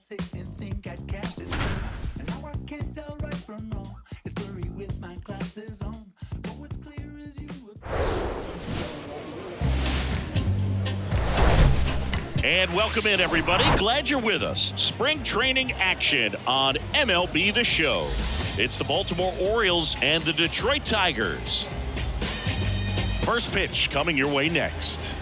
sit and think I'd catch this sun. And now I can't tell right from wrong. It's blurry with my glasses on. But what's clear is you. And welcome in, everybody. Glad you're with us. Spring training action on MLB The Show. It's the Baltimore Orioles and the Detroit Tigers. First pitch coming your way next.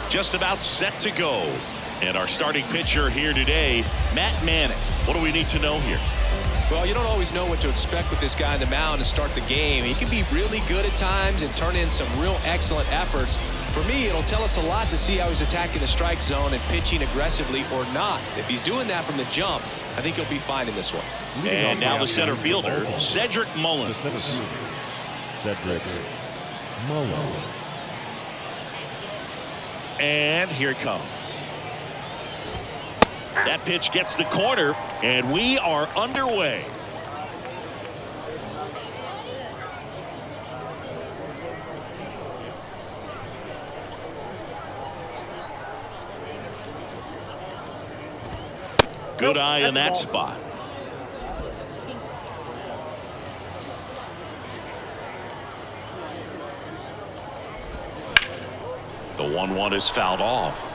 Just about set to go. And our starting pitcher here today, Matt Manning. What do we need to know here? Well, you don't always know what to expect with this guy on the mound to start the game. He can be really good at times and turn in some real excellent efforts. For me, it'll tell us a lot to see how he's attacking the strike zone and pitching aggressively or not. If he's doing that from the jump, I think he'll be fine in this one. And now the center fielder, Cedric Mullins. Cedric Mullins. And here it comes. That pitch gets the corner, and we are underway. Good eye in that spot. The 1-1 is fouled off.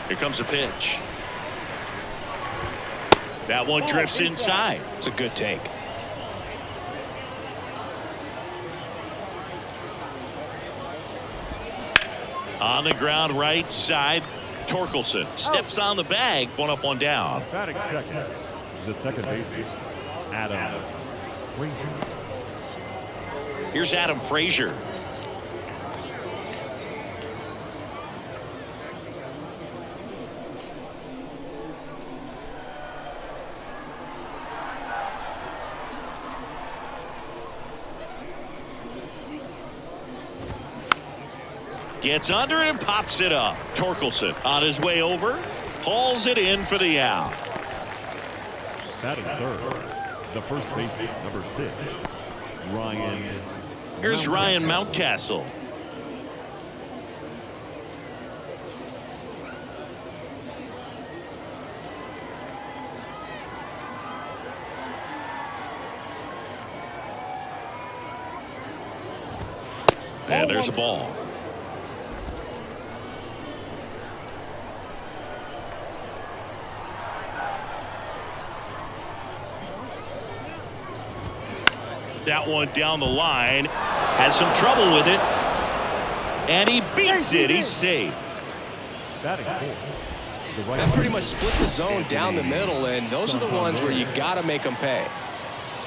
Here comes a pitch. That one drifts inside. It's a good take. On the ground right side, Torkelson steps on the bag. One up, one down. Batting second, the second baseman, Adam Frazier. Here's Adam Frazier. Gets under it and pops it up. Torkelson on his way over, hauls it in for the out. Batting third, the first baseman, number 6, Ryan. Here's Ryan Mountcastle. And there's a ball. That one down the line, has some trouble with it, and he beats it. He's safe. Batting fourth, That pretty much split the zone down the middle, and those are the ones where you got to make them pay.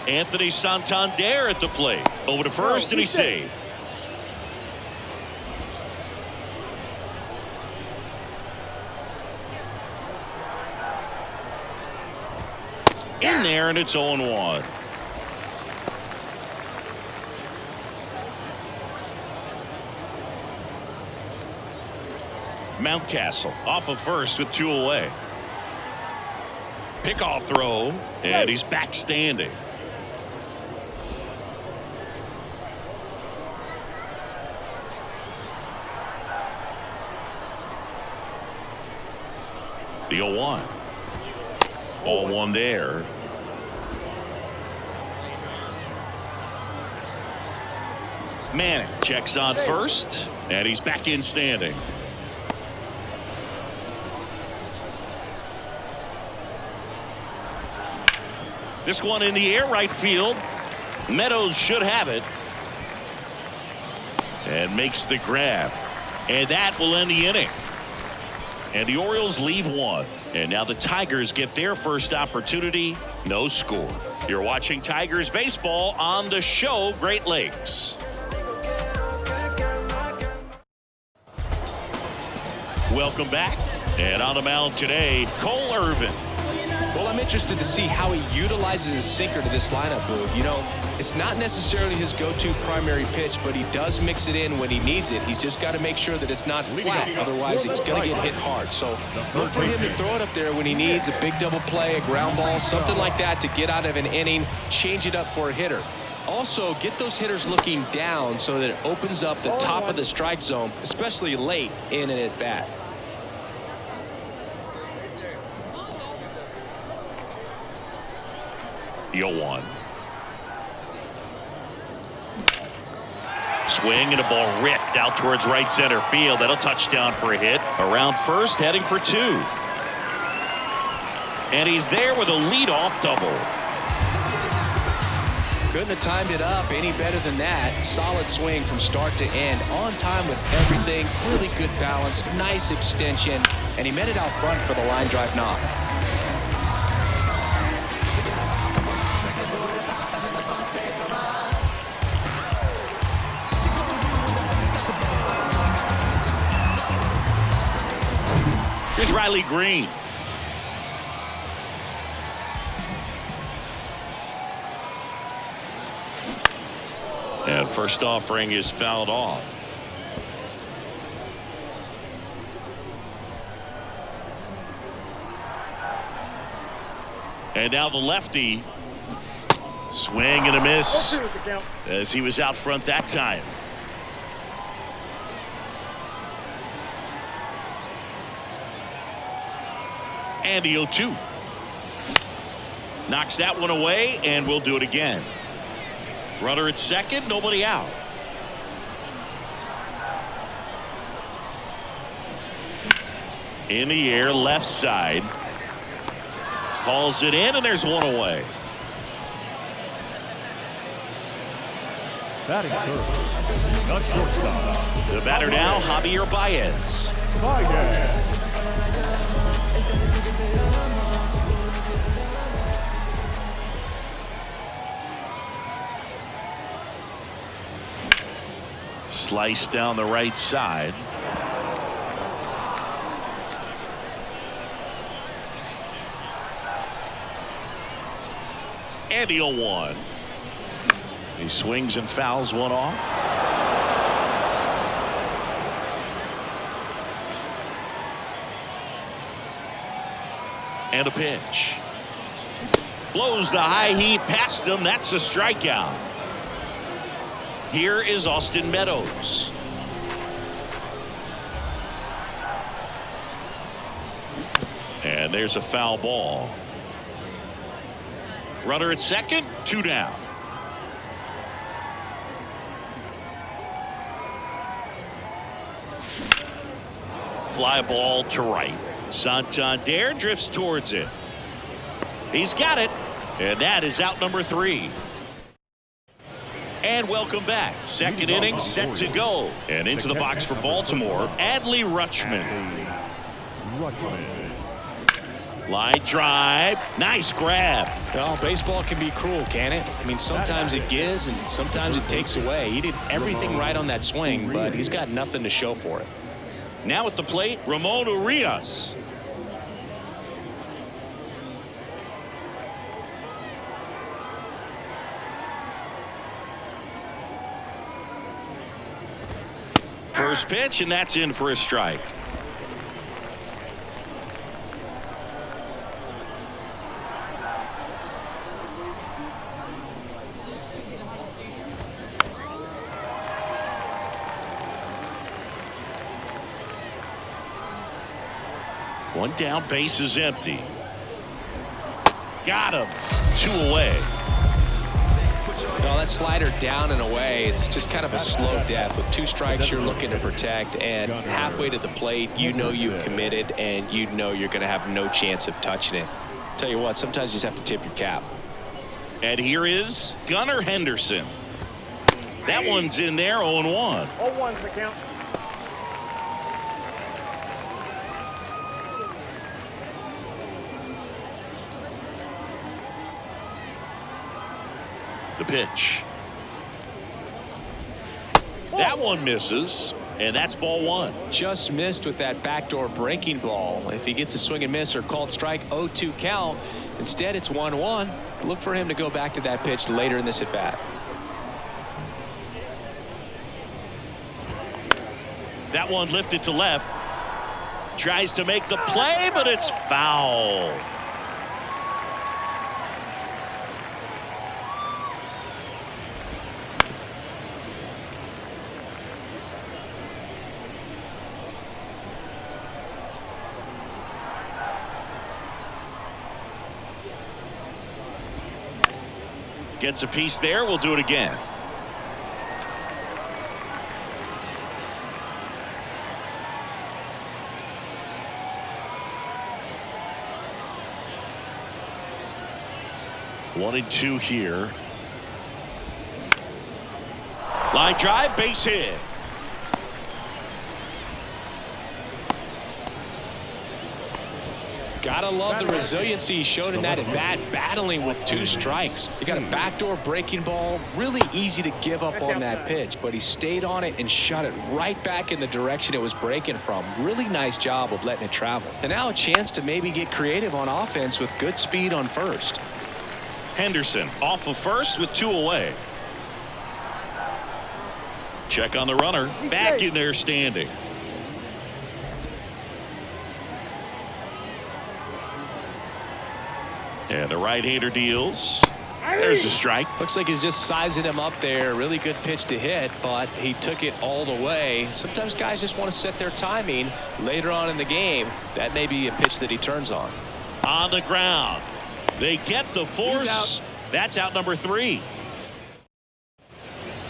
Anthony Santander at the plate. Over to first, and he's safe. In there, and it's 0-1. Mountcastle off of first with 2 away. Pickoff throw, and he's back standing. The 0-1. Ball one there. Manning checks on first, and he's back in standing. This one in the air right field. Meadows should have it. And makes the grab. And that will end the inning. And the Orioles leave one. And now the Tigers get their first opportunity. No score. You're watching Tigers baseball on the show Great Lakes. Welcome back. And on the mound today, Cole Irvin. Well, I'm interested to see how he utilizes his sinker to this lineup, Boog. You know, It's not necessarily his go-to primary pitch, but he does mix it in when he needs it. He's just got to make sure that it's not flat. Otherwise, it's going to get hit hard. So look for him to throw it up there when he needs a big double play, a ground ball, something like that to get out of an inning, change it up for a hitter. Also, get those hitters looking down so that it opens up the top of the strike zone, especially late in an at-bat. You'll one. Swing and a ball ripped out towards right center field. That'll touchdown for a hit. Around first, heading for two. And he's there with a leadoff double. Couldn't have timed it up any better than that. Solid swing from start to end. On time with everything. Really good balance. Nice extension. And he met it out front for the line drive knock. Here's Riley Green. And first offering is fouled off. And now the lefty. Swing and a miss as he was out front that time. And the 0-2. Knocks that one away, and we'll do it again. Runner at second, nobody out. In the air, left side. Calls it in, and there's one away. Batting first, the shortstop. The batter now, Javier Baez. Slice down the right side. And the 0-1. He swings and fouls one off. And a pitch. Blows the high heat past him. That's a strikeout. Here is Austin Meadows. And there's a foul ball. Runner at second, two down. Fly ball to right. Santander drifts towards it. He's got it. And that is out number 3. And welcome back. Second inning set to go. And into the box for Baltimore, Adley Rutschman. Line drive. Nice grab. Well, baseball can be cruel, can it? I mean, sometimes it gives and sometimes it takes away. He did everything right on that swing, but he's got nothing to show for it. Now at the plate, Ramon Urias. First pitch, and that's in for a strike. One down, base is empty. Got him. 2 away. Well, that slider down and away, it's just kind of a slow death. With 2 strikes, you're looking to protect, and halfway to the plate, you know you've committed, and you know you're going to have no chance of touching it. Tell you what, sometimes you just have to tip your cap. And here is Gunnar Henderson. That one's in there, 0-1. 0-1's the count. The pitch. That one misses. And that's ball one. Just missed with that backdoor breaking ball. If he gets a swing and miss or called strike, 0-2 count. Instead, it's 1-1. Look for him to go back to that pitch later in this at bat. That one lifted to left. Tries to make the play, but it's foul. Gets a piece there. We'll do it again. One and two here. Line drive, base hit. Gotta love the resiliency he showed in that at bat, battling with 2 strikes. He got a backdoor breaking ball, really easy to give up on that pitch, but he stayed on it and shot it right back in the direction it was breaking from. Really nice job of letting it travel. And now a chance to maybe get creative on offense with good speed on first. Henderson off of first with 2 away. Check on the runner. Back in there standing. And the right-hander deals. There's a strike. Looks like he's just sizing him up there. Really good pitch to hit, but he took it all the way. Sometimes guys just want to set their timing later on in the game. That may be a pitch that he turns on. On the ground. They get the force. That's out number 3.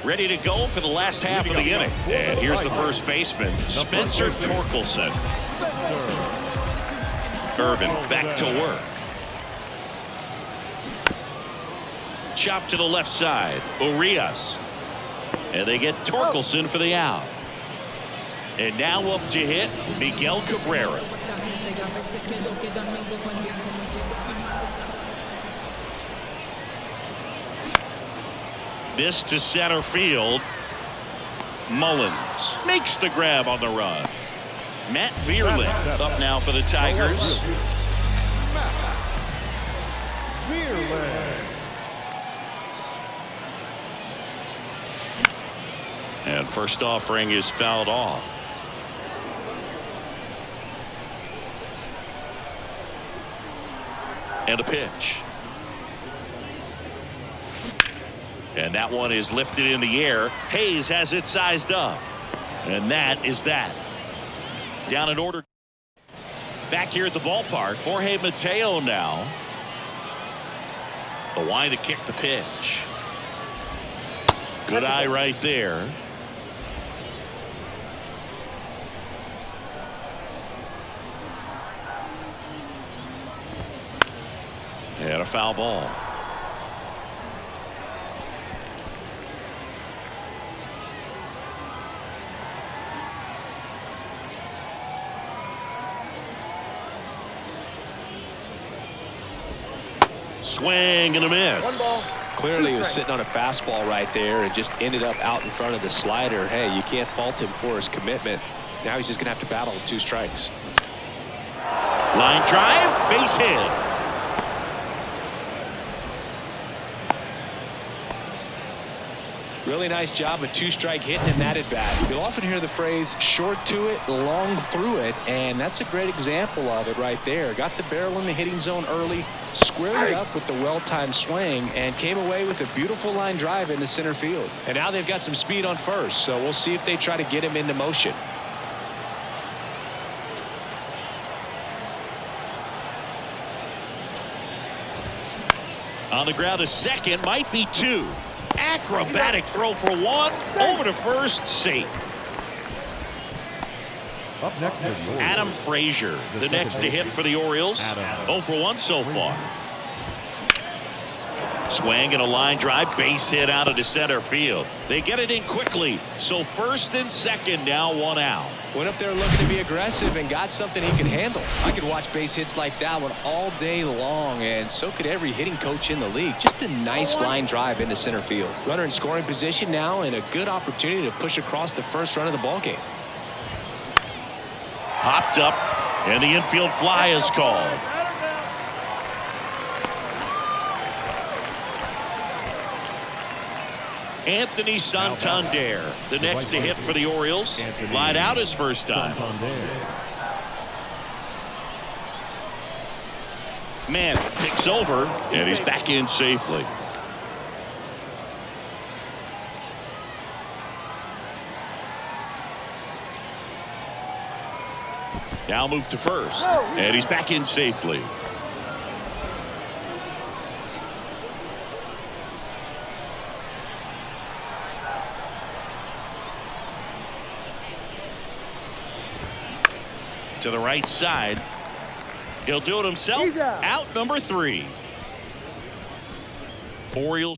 Ready to go for the last half of the inning. And here's the first baseman, Spencer Torkelson. Irvin back to work. Chop to the left side. Urias. And they get Torkelson for the out. And now up to hit Miguel Cabrera. This to center field. Mullins makes the grab on the run. Matt Vierling up now for the Tigers. And first offering is fouled off. And a pitch. And that one is lifted in the air. Hayes has it sized up. And that is that. Down in order. Back here at the ballpark, Jorge Mateo now. The line to kick the pitch. Good eye right there. And a foul ball. Swing and a miss. Clearly he was sitting on a fastball right there and just ended up out in front of the slider. Hey, you can't fault him for his commitment. Now he's just going to have to battle with 2 strikes. Line drive, base hit. Really nice job with 2-strike hitting in that at bat. You'll often hear the phrase short to it, long through it, and that's a great example of it right there. Got the barrel in the hitting zone early, squared it up with the well-timed swing, and came away with a beautiful line drive into center field. And now they've got some speed on first, so we'll see if they try to get him into motion. On the ground to second, might be 2. Acrobatic throw for 1. Over to first, safe. Up next is the Orioles. Adam Frazier, the next to hit for the Orioles. 0 for 1 so far. Swing and a line drive, base hit out into center field. They get it in quickly, so first and second, now one out. Went up there looking to be aggressive and got something he can handle. I could watch base hits like that one all day long, and so could every hitting coach in the league. Just a nice line drive into center field. Runner in scoring position now, and a good opportunity to push across the first run of the ballgame. Hopped up, and the infield fly is called. Anthony Santander, the next to hit for the Orioles. Lied out his first time. Man picks over, and he's back in safely. Now move to first, and he's back in safely. To the right side. He'll do it himself. Out number 3. Orioles.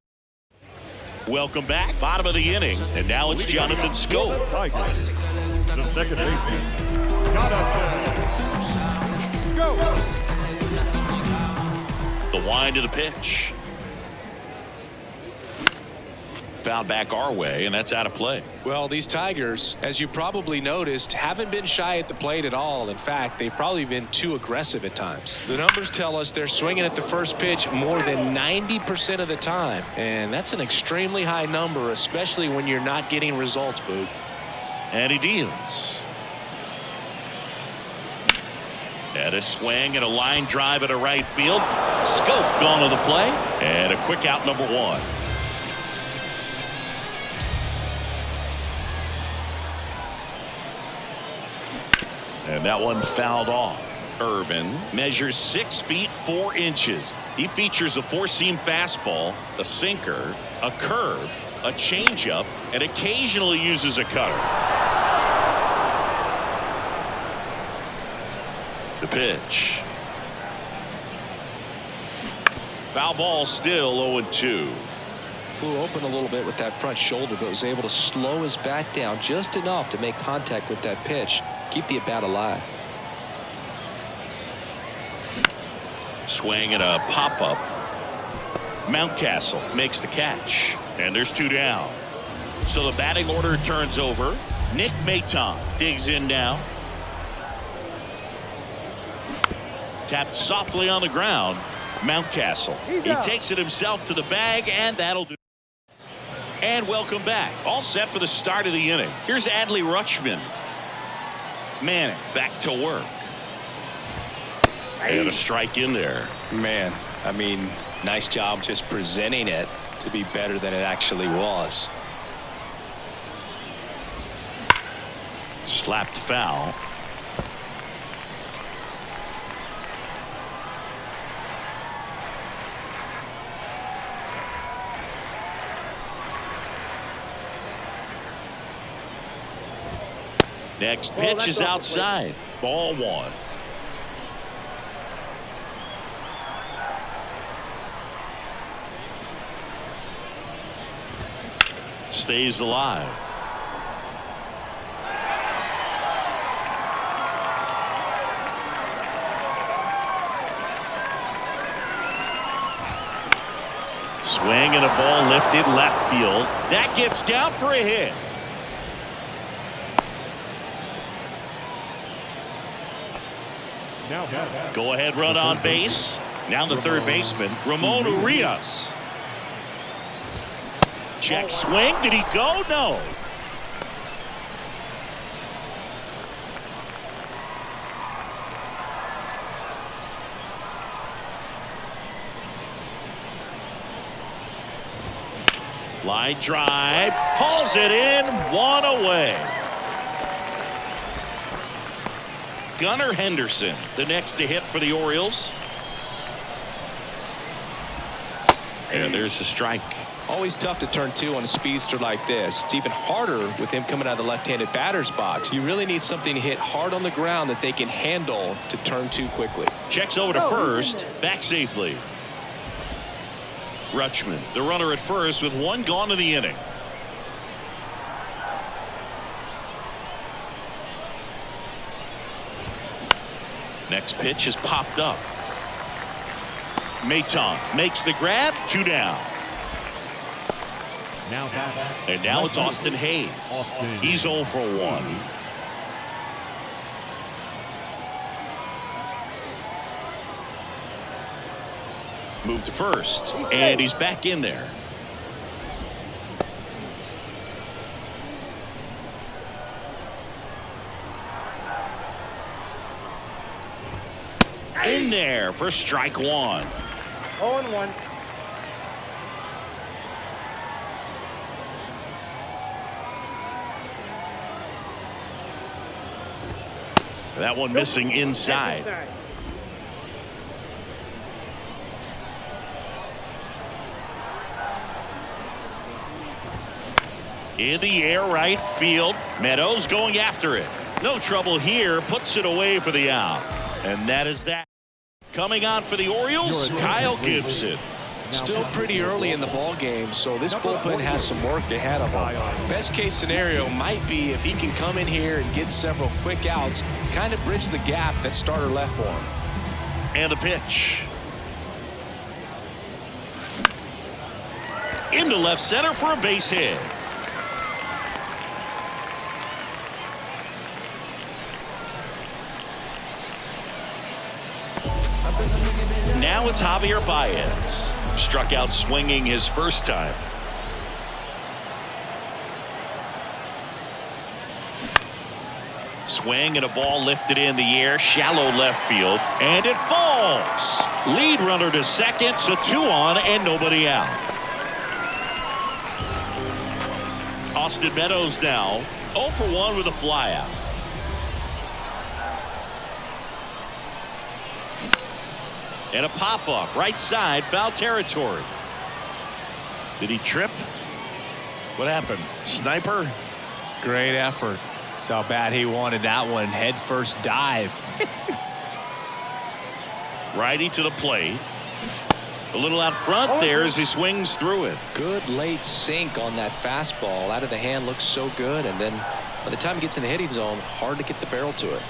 Welcome back. Bottom of the inning. And now it's Jonathan Scope. The second baseman. Go. The wind of the pitch. Fouled back our way, and that's out of play. Well, these Tigers, as you probably noticed, haven't been shy at the plate at all. In fact, they've probably been too aggressive at times. The numbers tell us they're swinging at the first pitch more than 90% of the time, and that's an extremely high number, especially when you're not getting results, Boog. And he deals. And a swing and a line drive at a right field. Scope gone to the play, and a quick out number 1. And that one fouled off. Irvin measures 6 feet 4 inches. He features a 4-seam fastball, a sinker, a curve, a changeup, and occasionally uses a cutter. The pitch. Foul ball, still 0-2. Flew open a little bit with that front shoulder, but was able to slow his bat down just enough to make contact with that pitch. Keep the at-bat alive. Swing and a pop-up. Mountcastle makes the catch. And there's 2 down. So the batting order turns over. Nick Maton digs in now. Tapped softly on the ground. Mountcastle. He takes it himself to the bag, and that'll do. And welcome back. All set for the start of the inning. Here's Adley Rutschman. Manning back to work. And a strike in there. Man, I mean, nice job just presenting it to be better than it actually was. Slapped foul. Next pitch is outside. Ball 1. Stays alive. Swing and a ball lifted left field. That gets down for a hit. Go ahead run on base. Now the third baseman, Ramon Urias. Check swing. Did he go? No. Line drive. Hauls it in. 1 away. Gunnar Henderson, the next to hit for the Orioles. And there's the strike. Always tough to turn 2 on a speedster like this. It's even harder with him coming out of the left-handed batter's box. You really need something to hit hard on the ground that they can handle to turn 2 quickly. Checks over to first. Back safely. Rutschman, the runner at first with one gone in the inning. Next pitch is popped up. Maton makes the grab. 2 down. Now back. And now it's Austin Hayes. He's 0 for 1. Move to first, and he's back in there. In there for strike 1. 0-1. That one missing inside. In the air, right field. Meadows going after it. No trouble here. Puts it away for the out. And that is that. Coming on for the Orioles, Kyle Gibson. Still pretty early in the ball game, so this bullpen has some work ahead of him. Best case scenario might be if he can come in here and get several quick outs, kind of bridge the gap that starter left for him. And the pitch. Into left center for a base hit. Now it's Javier Baez. Struck out swinging his first time. Swing and a ball lifted in the air, shallow left field, and it falls. Lead runner to second, so 2 on and nobody out. Austin Meadows now 0 for 1 with a flyout. And a pop-up right side, foul territory. Did he trip? What happened? Sniper? Great effort. That's how bad he wanted that one. Head first dive. Righty to the plate. A little out front there as he swings through it. Good late sink on that fastball. Out of the hand looks so good, and then by the time he gets in the hitting zone, hard to get the barrel to it.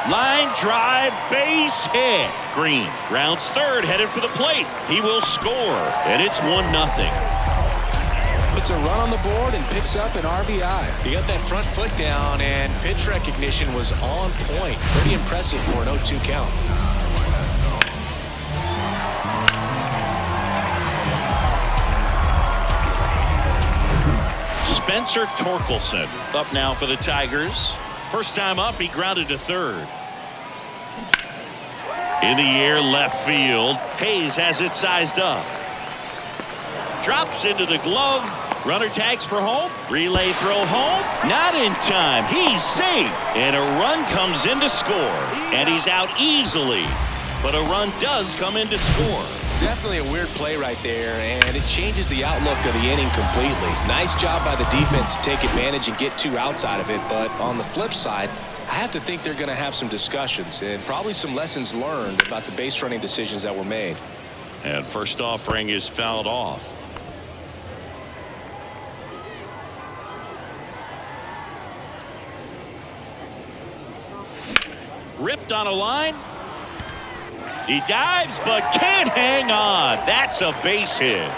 Line drive, base hit. Green rounds third, headed for the plate. He will score, and it's 1-0. Puts a run on the board and picks up an RBI. He got that front foot down, and pitch recognition was on point. Pretty impressive for an 0-2 count. Spencer Torkelson up now for the Tigers. First time up, he grounded to third. In the air, left field. Hayes has it sized up. Drops into the glove. Runner tags for home. Relay throw home. Not in time. He's safe. And a run comes in to score. And he's out easily. But a run does come in to score. Definitely a weird play right there, and it changes the outlook of the inning completely. Nice job by the defense to take advantage and get 2 outs out of it, but on the flip side, I have to think they're going to have some discussions and probably some lessons learned about the base running decisions that were made. And first offering is fouled off. Ripped on a line. He dives but can't hang on. That's a base hit.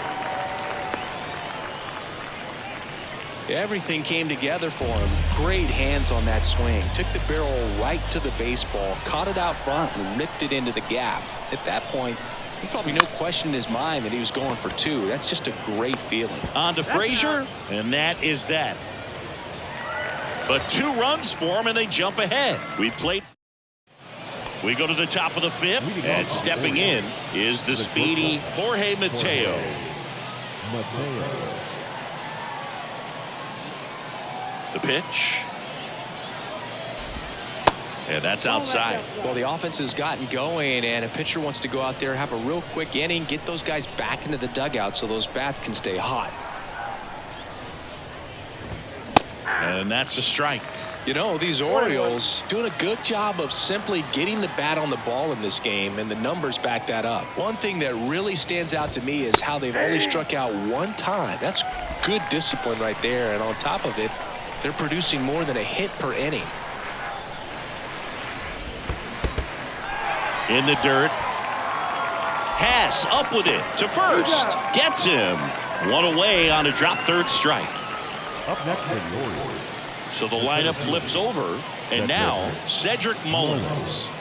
Everything came together for him. Great hands on that swing. Took the barrel right to the baseball, caught it out front, and ripped it into the gap. At that point, there's probably no question in his mind that he was going for 2. That's just a great feeling. On to Frazier, and that is that. But 2 runs for him, and they jump ahead. We go to the top of the 5th, and stepping in is the speedy Jorge Mateo. The pitch. And that's outside. Well, the offense has gotten going, and a pitcher wants to go out there, have a real quick inning, get those guys back into the dugout so those bats can stay hot. And that's a strike. You know, these Orioles doing a good job of simply getting the bat on the ball in this game, and the numbers back that up. One thing that really stands out to me is how they've only struck out one time. That's good discipline right there, and on top of it, they're producing more than a hit per inning. In the dirt. Hess up with it to first. Gets him. One away on a drop third strike. Up next for the Orioles. So the lineup flips over, and now Cedric Mullins.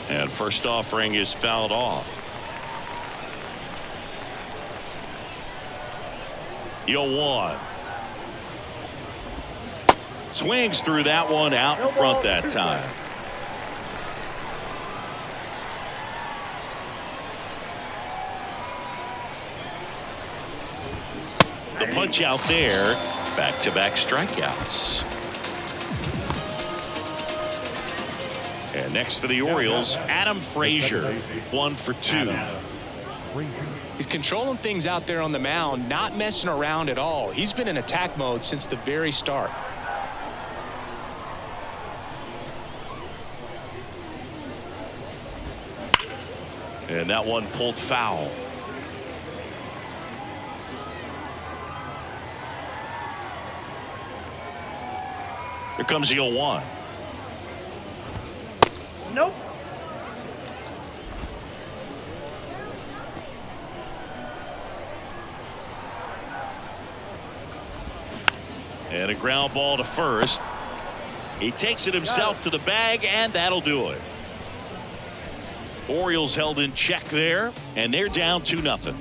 And first offering is fouled off. 0-1. Swings through that one out in front that time. The punch out there. Back-to-back strikeouts. And next for the Orioles, Adam Frazier. 1 for 2. He's controlling things out there on the mound, not messing around at all. He's been in attack mode since the very start. And that one pulled foul. Here comes the 0-1. Nope. And a ground ball to first. He takes it himself to the bag, and that'll do it. Orioles held in check there, and they're down 2-0.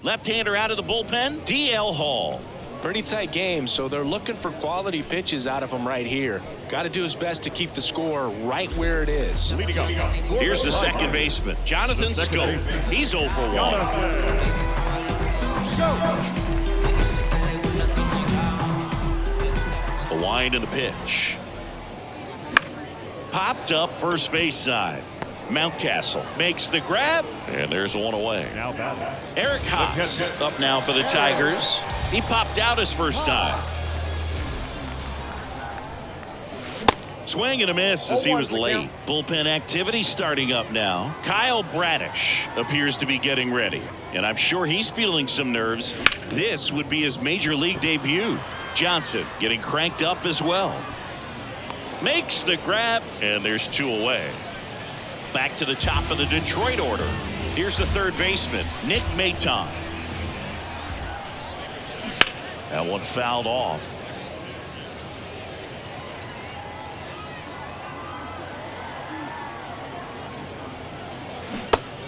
Left-hander out of the bullpen, DL Hall. Pretty tight game, so they're looking for quality pitches out of him right here. Got to do his best to keep the score right where it is. Here's the second baseman, Jonathan Scope. He's 0 for 1. The wind and the pitch. Popped up first base side. Mountcastle makes the grab, and there's one away. Now batting. Eric Haas up now for the Tigers. He popped out his first time. Swing and a miss as he was late. Bullpen activity starting up now. Kyle Bradish appears to be getting ready, and I'm sure he's feeling some nerves. This would be his major league debut. Johnson getting cranked up as well. Makes the grab, and there's 2 away. Back to the top of the Detroit order. Here's the third baseman, Nick Maton. That one fouled off.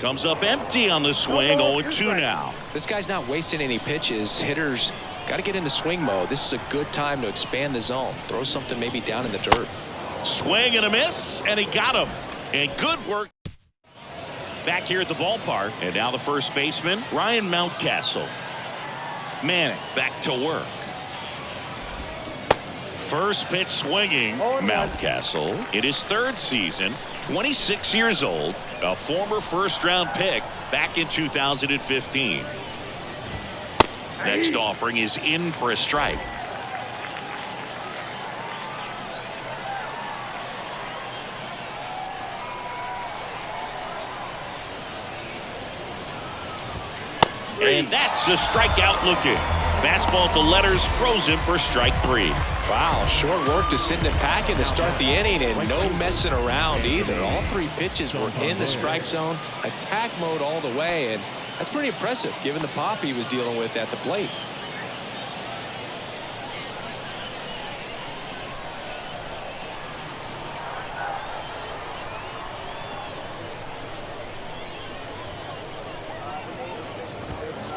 Comes up empty on the swing. 0-2 now. This guy's not wasting any pitches. Hitters got to get into swing mode. This is a good time to expand the zone. Throw something maybe down in the dirt. Swing and a miss, and he got him. And good work back here at the ballpark. And now the first baseman, Ryan Mountcastle. Manning back to work. First pitch swinging. Mountcastle in his third season, 26 years old, a former first-round pick back in 2015. Next offering is in for a strike. And that's the strikeout looking. Fastball at the letters, throws him for strike 3. Wow, short work to send him packing to start the inning, and no messing around either. All 3 pitches were in the strike zone, attack mode all the way, and that's pretty impressive given the pop he was dealing with at the plate.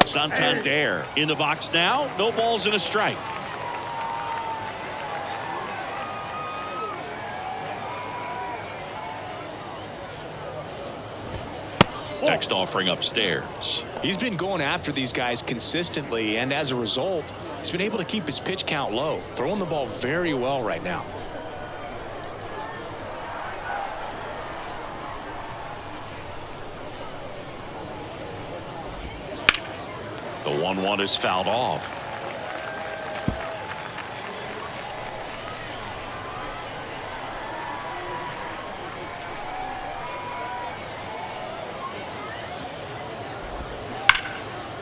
Santander in the box now. No balls and a strike. Next offering upstairs. He's been going after these guys consistently, and as a result, he's been able to keep his pitch count low, throwing the ball very well right now. The 1-1 is fouled off.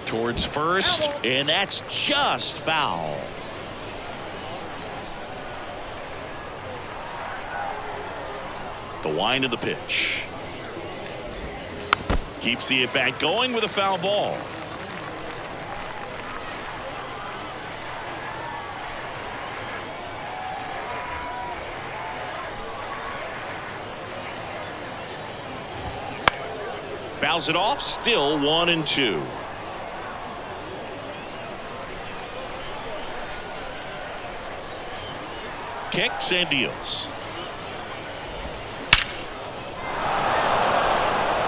Towards first, and that's just foul. The wind of the pitch. Keeps the at-bat going with a foul ball. Fouls it off, still 1-2. Kicks and deals.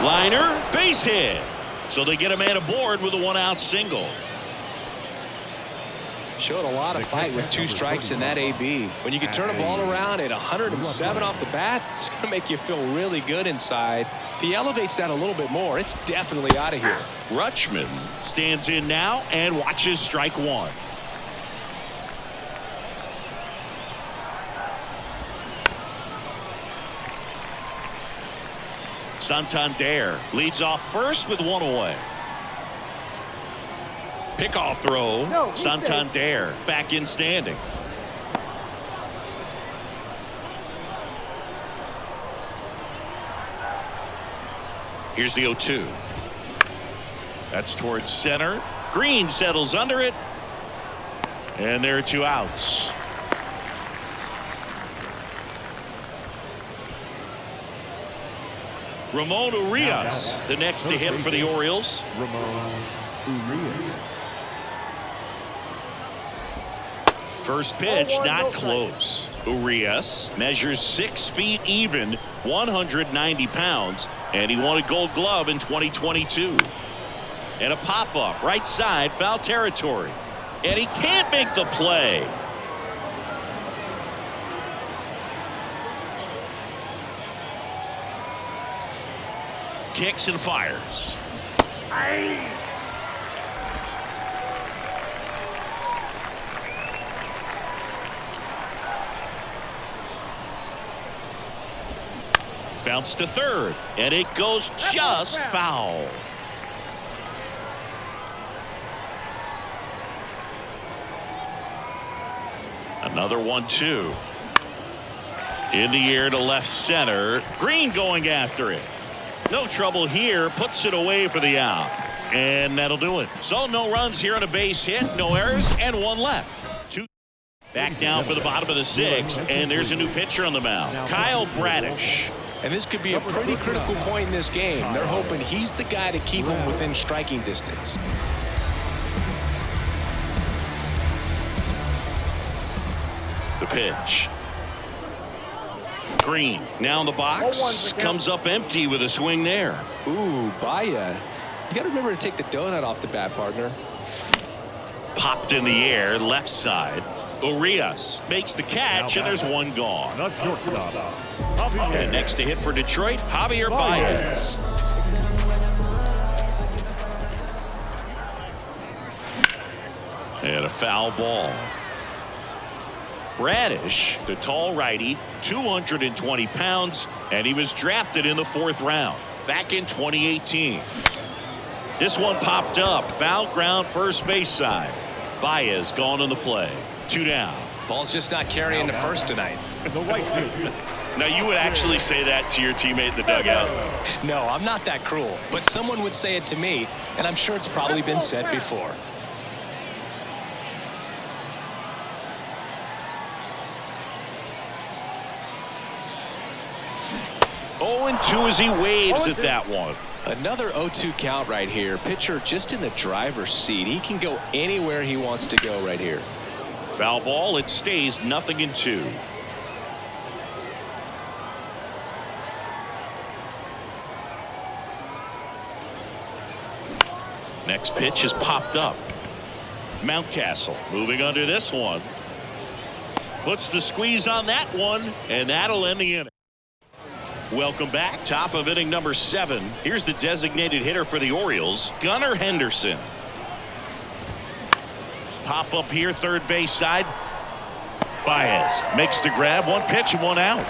Liner, base hit. So they get a man aboard with a 1-out single. Showed a lot of fight with 2 strikes in that AB. When you can turn a ball around at 107 off the bat, it's going to make you feel really good inside. If he elevates that a little bit more, it's definitely out of here. Rutschman stands in now and watches strike 1. Santander leads off first with 1 away. Pickoff throw. Santander back in standing. Here's the 0-2. That's towards center. Green settles under it. And there are 2 outs. Ramon Urias, the next to hit for the Orioles. Ramon Urias. First pitch, not close. Urias measures 6 feet even, 190 pounds, and he won a Gold Glove in 2022. And a pop-up, right side, foul territory. And he can't make the play. Kicks and fires. Bounce to third, and it goes just foul. Another 1-2. In the air to left center. Green going after it. No trouble here. Puts it away for the out. And that'll do it. So no runs here on a base hit. No errors and 1 left. 2 back down for the bottom of the 6th. And there's a new pitcher on the mound. Kyle Bradish. And this could be a pretty critical point in this game. They're hoping he's the guy to keep him within striking distance. The pitch. Green now in the box. Comes up empty with a swing there. Ooh, Baya. You got to remember to take the donut off the bat, partner. Popped in the air, left side. Urias makes the catch, and there's 1 gone. The shortstop. And next to hit for Detroit, Javier Baez. And a foul ball. Bradish, the tall righty, 220 pounds, and he was drafted in the 4th round back in 2018. This one popped up. Foul ground first base side. Baez gone on the play. 2 down. Ball's just not carrying to first tonight. The right field. Now you would actually say that to your teammate in the dugout. No, I'm not that cruel, but someone would say it to me, and I'm sure it's probably been said before. Oh, and 2 as he waves at that one. Another 0-2 count right here. Pitcher just in the driver's seat. He can go anywhere he wants to go right here. Foul ball. It stays 0-2. Next pitch is popped up. Mountcastle moving under this one. Puts the squeeze on that one, and that'll end the inning. Welcome back. Top of inning number 7. Here's the designated hitter for the Orioles, Gunnar Henderson. Pop up here, third base side. Baez makes the grab. One pitch and one out.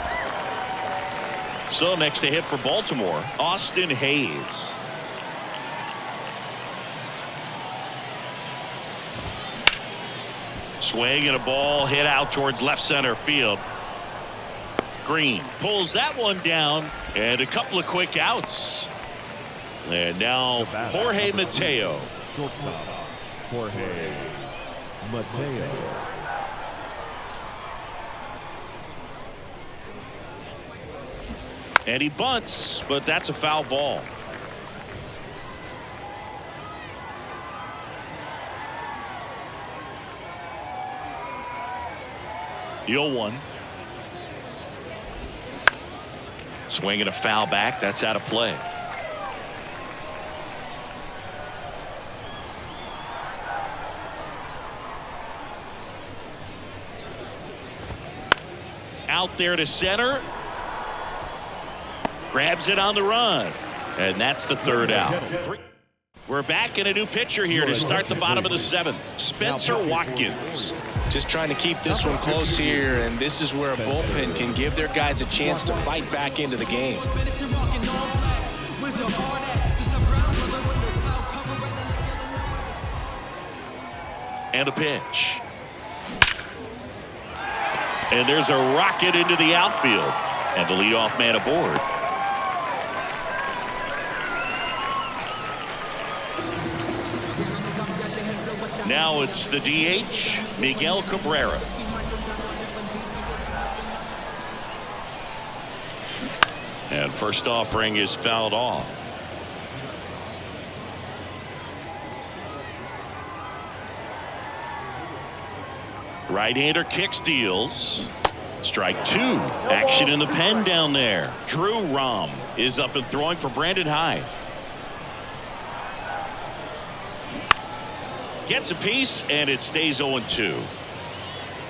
So next to hit for Baltimore, Austin Hayes. Swing and a ball hit out towards left center field. Green pulls that one down, and a couple of quick outs. And now Jorge Mateo. Shortstop, Jorge Mateo. And he bunts, but that's a foul ball. The 0-1. Swing and a foul back. That's out of play. Out there to center. Grabs it on the run. And that's the third out. We're back in a new pitcher here to start the bottom of the 7th. Spencer Watkins. Just trying to keep this one close here, and this is where a bullpen can give their guys a chance to fight back into the game. And a pitch. And there's a rocket into the outfield. And the leadoff man aboard. Now it's the DH, Miguel Cabrera. And first offering is fouled off. Right-hander kicks, deals. Strike 2. Action in the pen down there. Drew Rom is up and throwing for Brandon Hyde. Gets a piece, and it stays 0-2.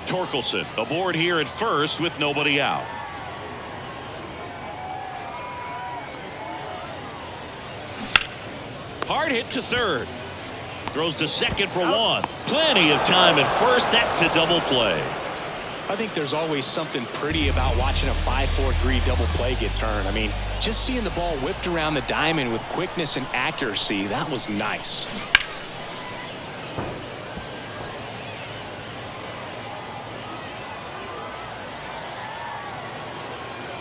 Torkelson aboard here at first with nobody out. Hard hit to third. Throws to second for one. Plenty of time at first. That's a double play. I think there's always something pretty about watching a 5-4-3 double play get turned. I mean, just seeing the ball whipped around the diamond with quickness and accuracy, that was nice.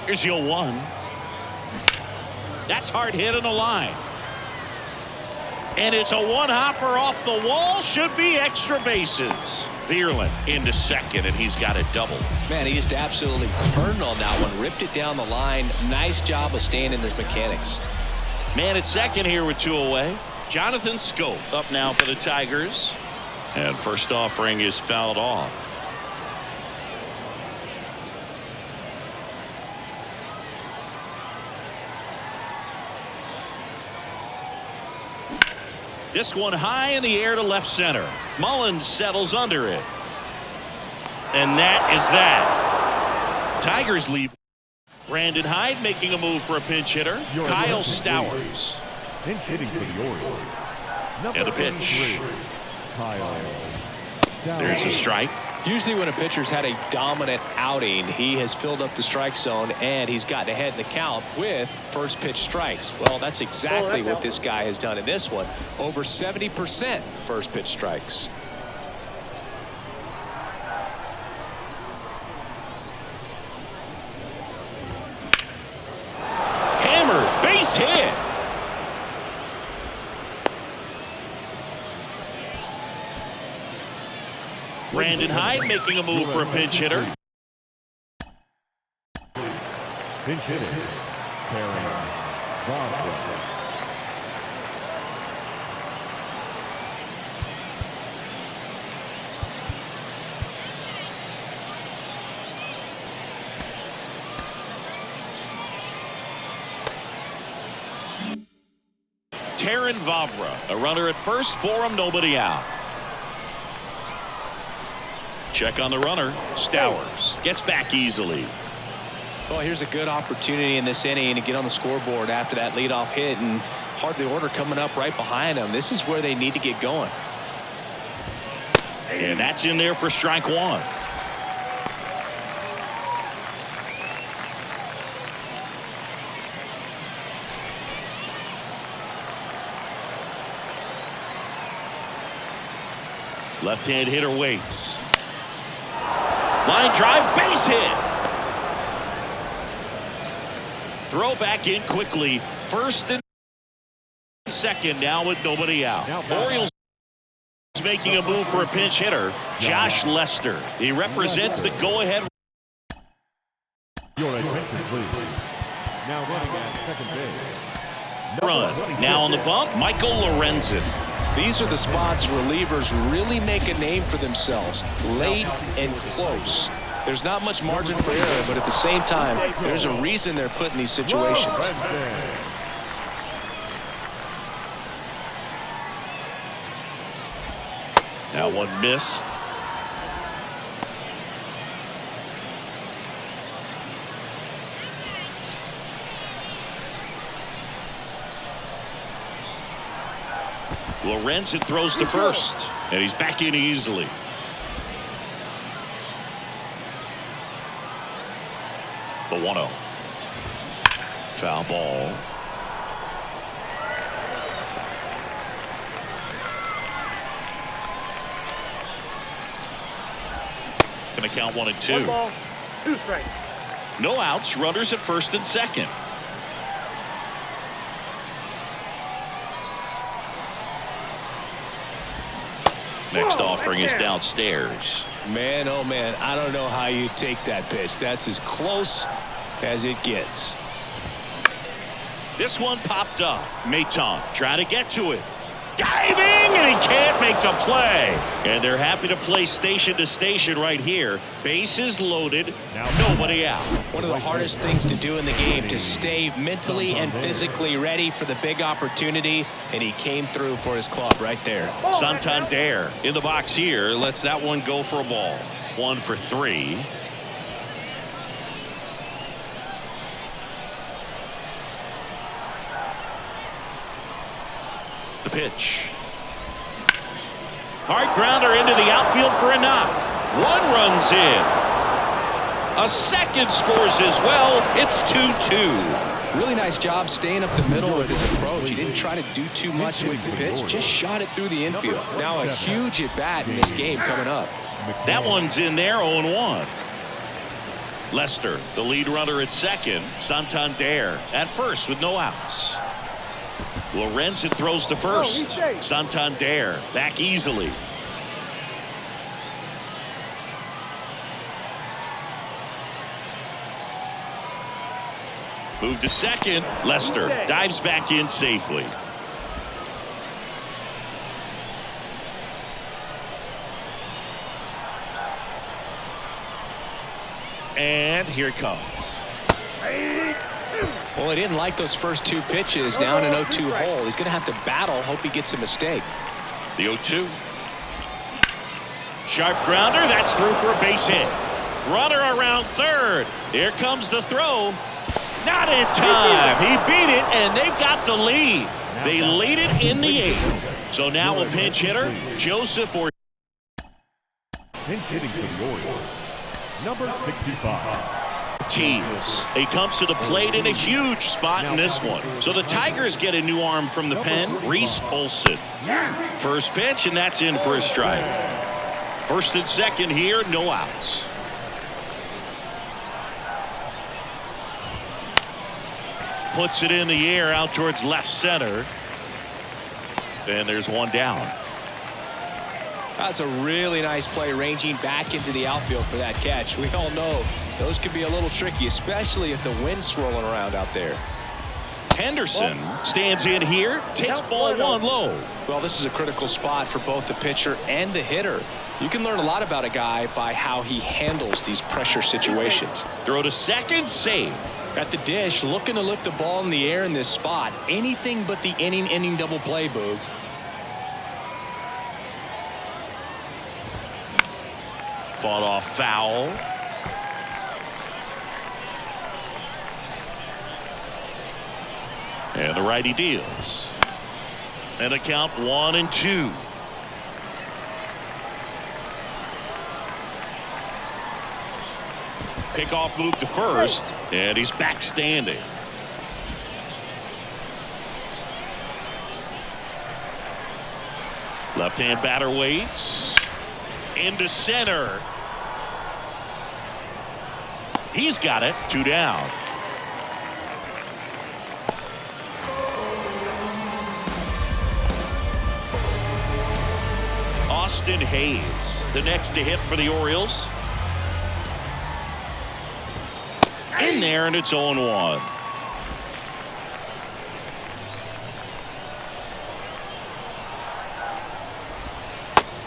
Here's the 0-1. That's hard hit on the line. And it's a one-hopper off the wall. Should be extra bases. Vierland into second, and he's got a double. Man, he just absolutely turned on that one. Ripped it down the line. Nice job of staying in his mechanics. Man at second here with 2 away. Jonathan Scope up now for the Tigers. And first offering is fouled off. This one high in the air to left center. Mullins settles under it. And that is that. Tigers lead. Brandon Hyde making a move for a pinch hitter. Kyle Stowers. Pinch hitting for the Orioles. And the pitch. Kyle Stowers. There's a strike. Usually when a pitcher's had a dominant outing, he has filled up the strike zone and he's gotten ahead in the count with first pitch strikes. Well, that's exactly what this guy has done in this one. Over 70% first pitch strikes. Hammer, base hit. Brandon Hyde making a move for a pinch hitter. Pinch hitting. Karen Boswell. Aaron Vavra. A runner at first for him, nobody out. Check on the runner. Stowers gets back easily. Well, here's a good opportunity in this inning to get on the scoreboard after that leadoff hit, and hardly order coming up right behind them. This is where they need to get going. And that's in there for strike one. Left-hand hitter waits. Line drive, base hit. Throw back in quickly. First and second now with nobody out. Orioles making a move for a pinch hitter, Josh Lester. He represents the go-ahead. Your attention, please. Now running at second base. Run. Now on the bump, Michael Lorenzen. These are the spots relievers really make a name for themselves. Late and close. There's not much margin for error, but at the same time, there's a reason they're put in these situations. Now one missed. Lorenzen throws to first, and he's back in easily. The 1-0. Foul ball. Going to count 1 and 2. 1 ball, 2 strikes. No outs, runners at first and second. Next offering is downstairs. Man, oh man, I don't know how you take that pitch. That's as close as it gets. This one popped up. Maton trying to get to it. Diving, and he can't make the play. And they're happy to play station to station right here. Bases loaded, nobody out. One of the hardest things to do in the game, to stay mentally and physically ready for the big opportunity, and he came through for his club right there. Santander in the box here, lets that one go for a ball. 1 for 3. The pitch. Hard grounder into the outfield for a knock. 1 runs in. A second scores as well. It's 2-2. Really nice job staying up the middle with his approach. He didn't try to do too much with the pitch, just shot it through the infield. Now a huge at bat in this game coming up. That one's in there, 0-1. Lester, the lead runner at second. Santander at first with no outs. Lorenzen throws to first. Santander back easily. Move to second. Lester dives back in safely. And here it comes. Well, he didn't like those first 2 pitches down an 0-2 hole. He's going to have to battle. Hope he gets a mistake. The 0-2. Sharp grounder. That's through for a base hit. Runner around third. Here comes the throw. Not in time. He beat it, and they've got the lead. They lead it in the 8th. So now a pinch hitter, Joseph or Pinch hitting for the Orioles, number 65. Tees. He comes to the plate in a huge spot in this one. So the Tigers get a new arm from the pen, Reese Olson. First pitch, and that's in for a strike. First and second here, no outs. Puts it in the air out towards left center. And there's one down. That's a really nice play, ranging back into the outfield for that catch. We all know those can be a little tricky, especially if the wind's swirling around out there. Henderson stands in here, takes ball 1 low. Well, this is a critical spot for both the pitcher and the hitter. You can learn a lot about a guy by how he handles these pressure situations. Throw to second, save. At the dish, looking to lift the ball in the air in this spot. Anything but the inning double play, Boog. Fought off foul. And the righty deals. And a count 1-2. Pickoff move to first, and he's back standing. Left-hand batter waits. Into center. He's got it. 2 down. Austin Hayes, the next to hit for the Orioles. In there, and it's 0-1.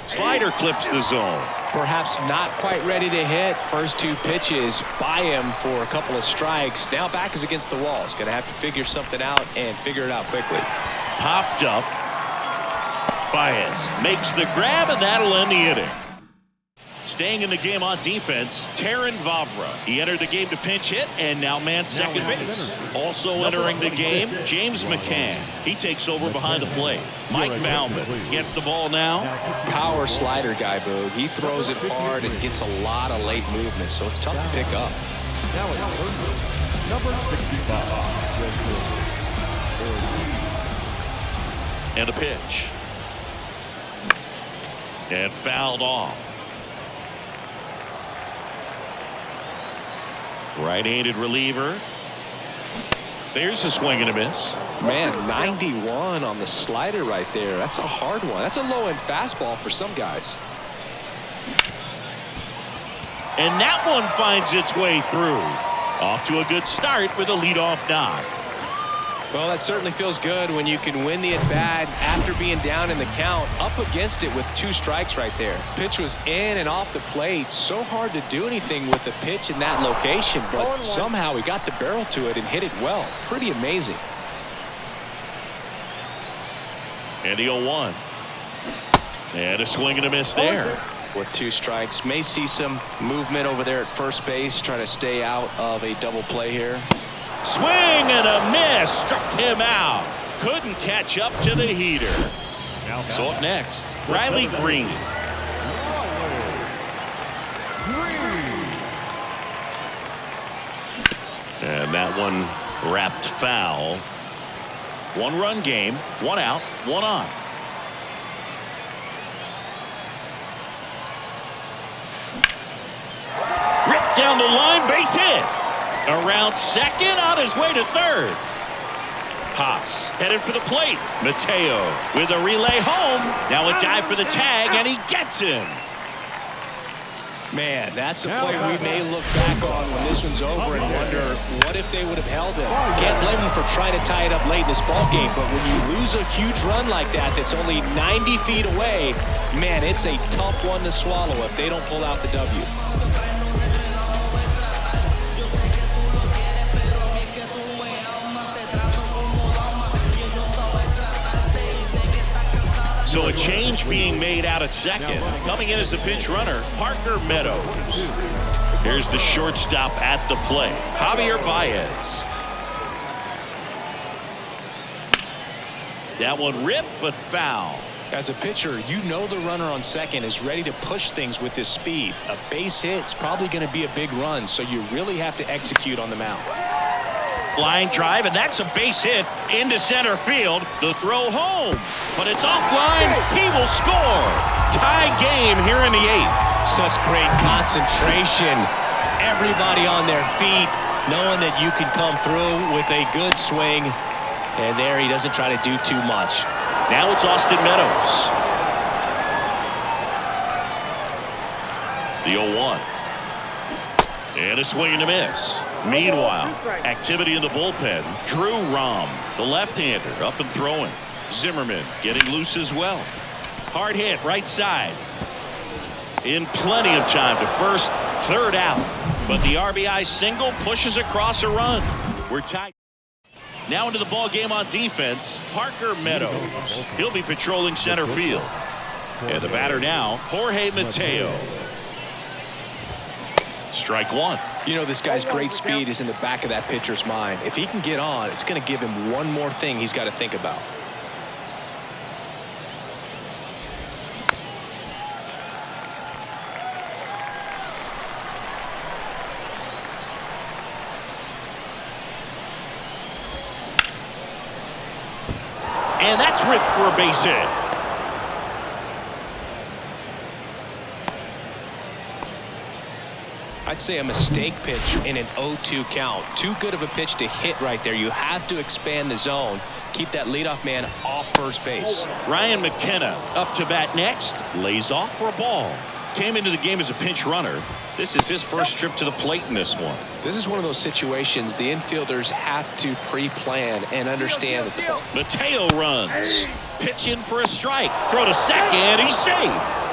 Slider clips the zone. Perhaps not quite ready to hit. First 2 pitches by him for a couple of strikes. Now back is against the wall. He's going to have to figure something out and figure it out quickly. Popped up. Baez makes the grab, and that'll end the inning. Staying in the game on defense, Taron Vavra. He entered the game to pinch hit and now man second base. Also entering the game, James McCann. He takes over behind the plate. Mike Bauman gets the ball now. Power slider guy, Boog. He throws it hard and gets a lot of late movement, so it's tough to pick up. Now it's number 65. And a pitch. And fouled off. Right-handed reliever. There's a swing and a miss. Man, 91 on the slider right there. That's a hard one. That's a low-end fastball for some guys. And that one finds its way through. Off to a good start with a leadoff knock. Well, that certainly feels good when you can win the at-bat after being down in the count, up against it with 2 strikes right there. Pitch was in and off the plate. So hard to do anything with the pitch in that location, but somehow he got the barrel to it and hit it well. Pretty amazing. And the 0-1. And a swing and a miss there. With 2 strikes, may see some movement over there at first base, trying to stay out of a double play here. Swing and a miss. Struck him out. Couldn't catch up to the heater. So up next, Riley Green. And that one wrapped foul. 1-run game, 1 out, 1 on. Ripped down the line, base hit. Around second, on his way to third. Haas headed for the plate. Mateo with a relay home. Now a dive for the tag, and he gets him. Man, that's a play we may look back on when this one's over and wonder what if they would have held him. Can't blame him for trying to tie it up late in this ball game, but when you lose a huge run like that that's only 90 feet away, man, it's a tough one to swallow if they don't pull out the W. So a change being made out at second. Coming in as the pinch runner, Parker Meadows. Here's the shortstop at the plate, Javier Baez. That one ripped, but foul. As a pitcher, you know the runner on second is ready to push things with this speed. A base hit's probably going to be a big run, so you really have to execute on the mound. Line drive, and that's a base hit into center field. The throw home, but it's offline. He will score. Tie game here in the 8th. Such great concentration. Everybody on their feet, knowing that you can come through with a good swing. And there he doesn't try to do too much. Now it's Austin Meadows. The 0-1. And a swing and a miss. Meanwhile, activity in the bullpen. Drew Rom, the left-hander, up and throwing. Zimmerman getting loose as well. Hard hit right side. In plenty of time to first, third out. But the RBI single pushes across a run. We're tied. Now into the ball game on defense, Parker Meadows. He'll be patrolling center field. And the batter now, Jorge Mateo. Strike one. You know, this guy's great speed is in the back of that pitcher's mind. If he can get on, it's going to give him one more thing he's got to think about. And that's ripped for a base hit. I'd say a mistake pitch in an 0-2 count. Too good of a pitch to hit right there. You have to expand the zone. Keep that leadoff man off first base. Ryan McKenna up to bat next. Lays off for a ball. Came into the game as a pinch runner. This is his first trip to the plate in this one. This is one of those situations the infielders have to pre-plan and understand. Mateo runs. Pitch in for a strike. Throw to second. He's safe.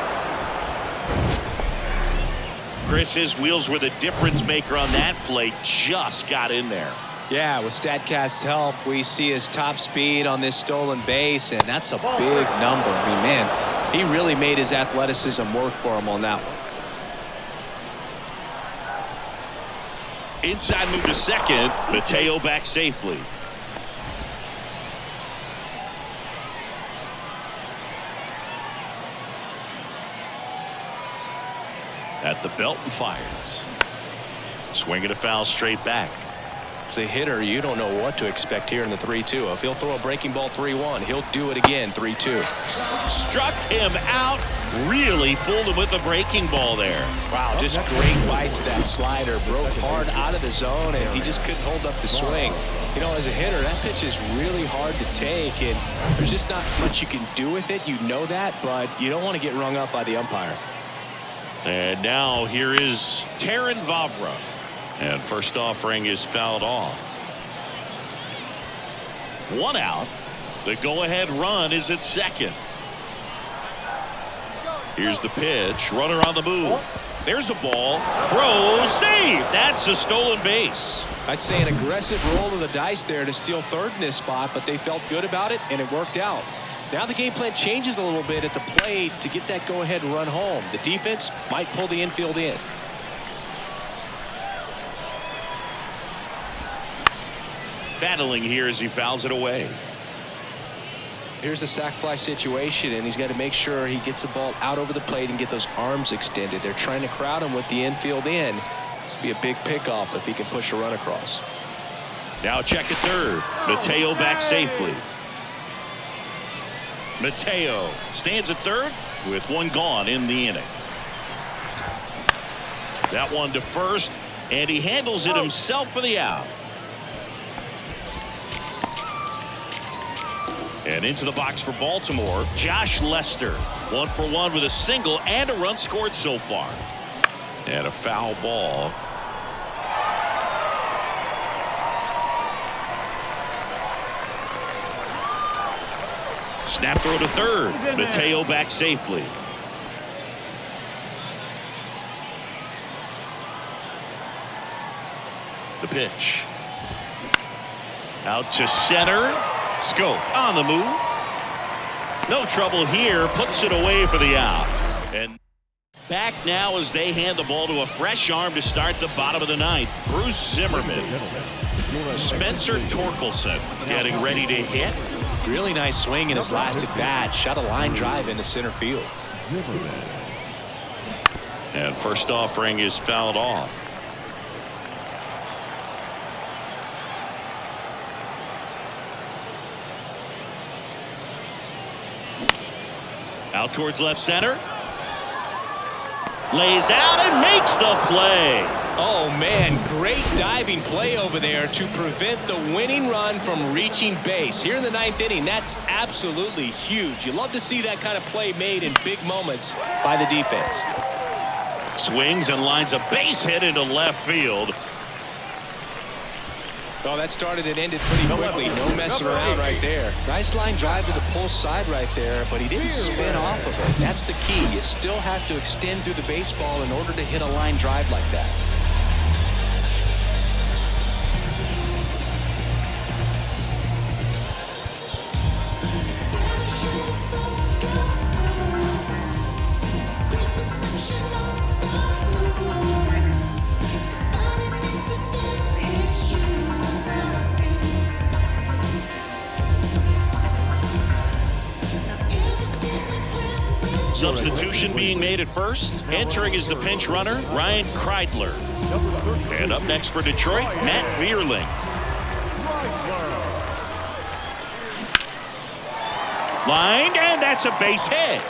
Chris, his wheels were the difference maker on that play. Just got in there. Yeah, with StatCast's help, we see his top speed on this stolen base, and that's a big number. I mean, man, he really made his athleticism work for him on that one. Inside move to second. Mateo back safely. At the belt and fires. Swing and a foul straight back. As a hitter, you don't know what to expect here in the 3-2. If he'll throw a breaking ball 3-1, he'll do it again 3-2. Struck him out. Really fooled him with the breaking ball there. Wow, just great bite to that slider. Broke hard out of the zone, and he just couldn't hold up the swing. You know, as a hitter, that pitch is really hard to take, and there's just not much you can do with it. You know that, but you don't want to get rung up by the umpire. And now here is Taron Vavra. And first offering is fouled off. One out. The go-ahead run is at second. Here's the pitch. Runner on the move. There's a ball. Throw. Save. That's a stolen base. I'd say an aggressive roll of the dice there to steal third in this spot, but they felt good about it, and it worked out. Now the game plan changes a little bit at the plate to get that go-ahead run home. The defense might pull the infield in. Battling here as he fouls it away. Here's a sac fly situation, and he's got to make sure he gets the ball out over the plate and get those arms extended. They're trying to crowd him with the infield in. This would be a big pickup if he can push a run across. Now check at third. Mateo back safely. Mateo stands at third with one gone in the inning. That one to first, and he handles it himself for the out. And into the box for Baltimore, Josh Lester. 1 for 1 with a single and a run scored so far. And a foul ball. Snap throw to third. Mateo back safely. The pitch. Out to center. Scope on the move. No trouble here. Puts it away for the out. And back now as they hand the ball to a fresh arm to start the bottom of the ninth. Bruce Zimmerman. Spencer Torkelson getting ready to hit. Really nice swing in his last at bat. Shot a line drive into center field. And first offering is fouled off. Out towards left center. Lays out and makes the play. Oh, man, great diving play over there to prevent the winning run from reaching base. Here in the ninth inning, that's absolutely huge. You love to see that kind of play made in big moments by the defense. Swings and lines a base hit into left field. Oh, that started and ended pretty quickly. No messing around right there. Nice line drive to the pull side right there, but he didn't spin off of it. That's the key. You still have to extend through the baseball in order to hit a line drive like that. Substitution being made at first. Entering as the pinch runner, Ryan Kreidler. And up next for Detroit, Matt Vierling. Lined, and that's a base hit.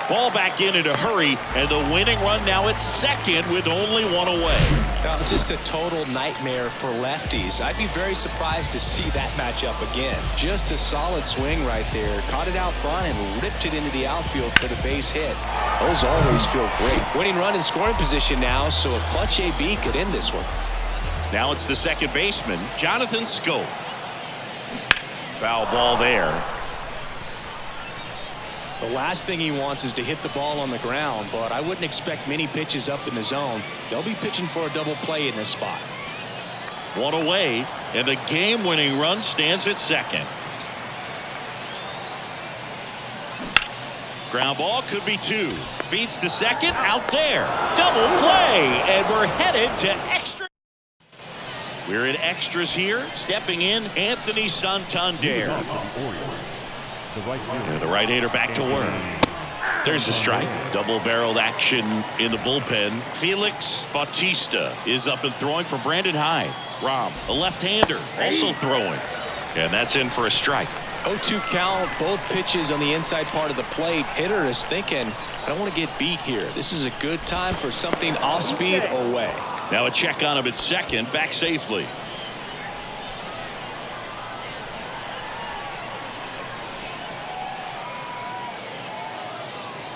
Ball back in a hurry, and the winning run now at second with only one away. Now, just a total nightmare for lefties. I'd be very surprised to see that matchup again. Just a solid swing right there. Caught it out front and ripped it into the outfield for the base hit. Those always feel great. Winning run in scoring position now, so a clutch AB could end this one. Now it's the second baseman, Jonathan Schoop. Foul ball there. The last thing he wants is to hit the ball on the ground, but I wouldn't expect many pitches up in the zone. They'll be pitching for a double play in this spot. One away, and the game-winning run stands at second. Ground ball could be two. Feeds to second, out there. Double play, and we're headed to extra. We're in extras here. Stepping in, Anthony Santander. And the right-hander back to work. There's the strike. Double-barreled action in the bullpen. Felix Bautista is up and throwing for Brandon Hyde. Rom, a left-hander, also throwing. And that's in for a strike. 0-2 count, both pitches on the inside part of the plate. Hitter is thinking, I don't want to get beat here. This is a good time for something off-speed away. Now a check on him at second, back safely.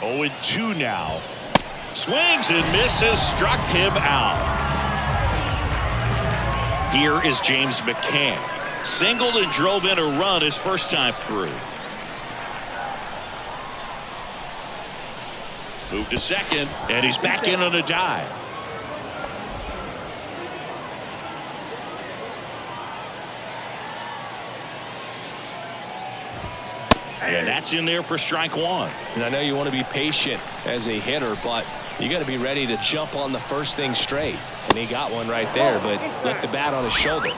Oh, 2 now. Swings and misses, struck him out. Here is James McCann. Singled and drove in a run his first time through. Moved to second, and he's back in on a dive. And that's in there for strike one. And I know you want to be patient as a hitter, but you got to be ready to jump on the first thing straight. And he got one right there, but left the bat on his shoulder.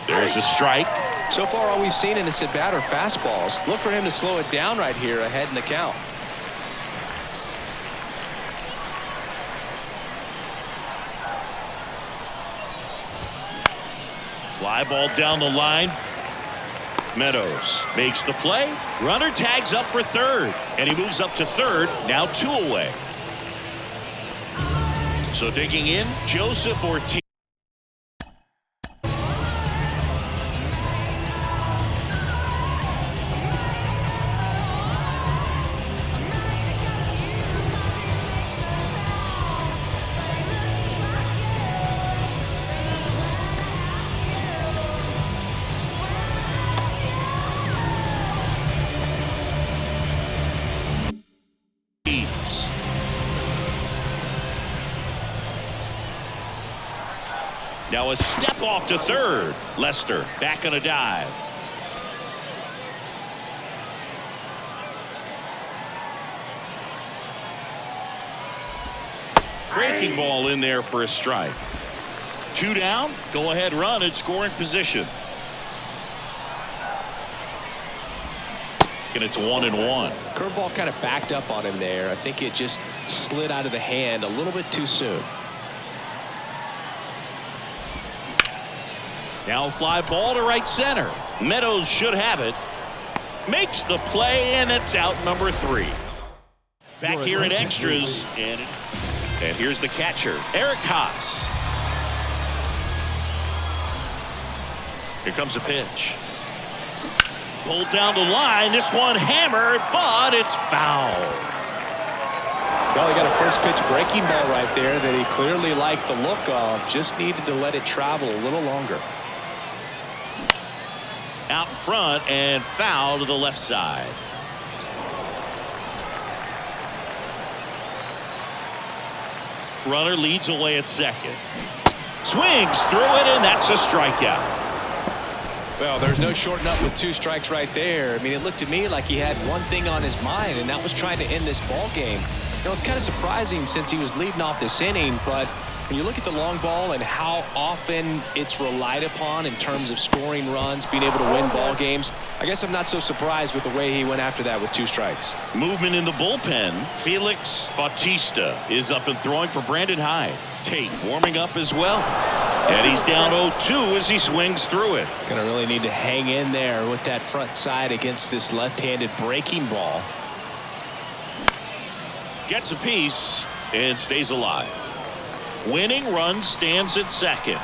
There's the strike. So far, all we've seen in this at bat are fastballs. Look for him to slow it down right here ahead in the count. Fly ball down the line. Meadows makes the play. Runner tags up for third, and he moves up to third. Now 2 away. So digging in, Joseph Ortiz. Now a step off to third. Lester back on a dive. Breaking ball in there for a strike. 2 down. Go ahead run at scoring position. And it's 1-1. Curveball kind of backed up on him there. I think it just slid out of the hand a little bit too soon. Now a fly ball to right center. Meadows should have it. Makes the play, and it's out number 3. Back here in extras, and here's the catcher, Eric Haas. Here comes a pitch. Pulled down the line. This one hammered, but it's foul. Well, he got a first pitch breaking ball right there that he clearly liked the look of. Just needed to let it travel a little longer. Out in front and foul to the left side. Runner leads away at second. Swings through it, and that's a strikeout. Well, there's no shorting up with 2 strikes right there. I mean, it looked to me like he had one thing on his mind, and that was trying to end this ball game. You know, it's kind of surprising since he was leading off this inning, but When you look at the long ball and how often it's relied upon in terms of scoring runs, being able to win ball games, I guess I'm not so surprised with the way he went after that with 2 strikes. Movement in the bullpen. Felix Bautista is up and throwing for Brandon Hyde. Tate warming up as well. And he's down 0-2 as he swings through it. Gonna really need to hang in there with that front side against this left-handed breaking ball. Gets a piece and stays alive. Winning run stands at second.